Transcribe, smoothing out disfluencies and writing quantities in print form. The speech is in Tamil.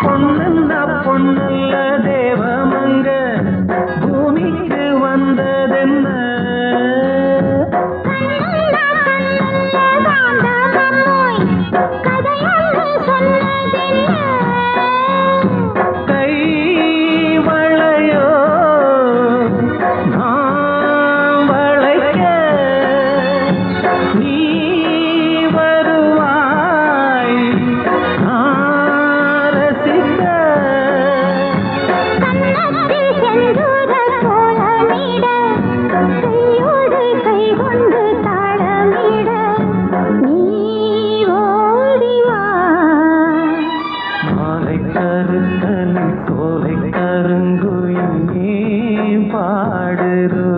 பொண்ணுன்னா பொண்ணுல்ல தேவமங்க பூமிக்கு வந்ததென்ன கை வளையோ நான் வளைக்க நீ வருவாய் நான் ரசிக்க மாலை கருத்தனை சோலை கருங்குயிலே பாடுறோ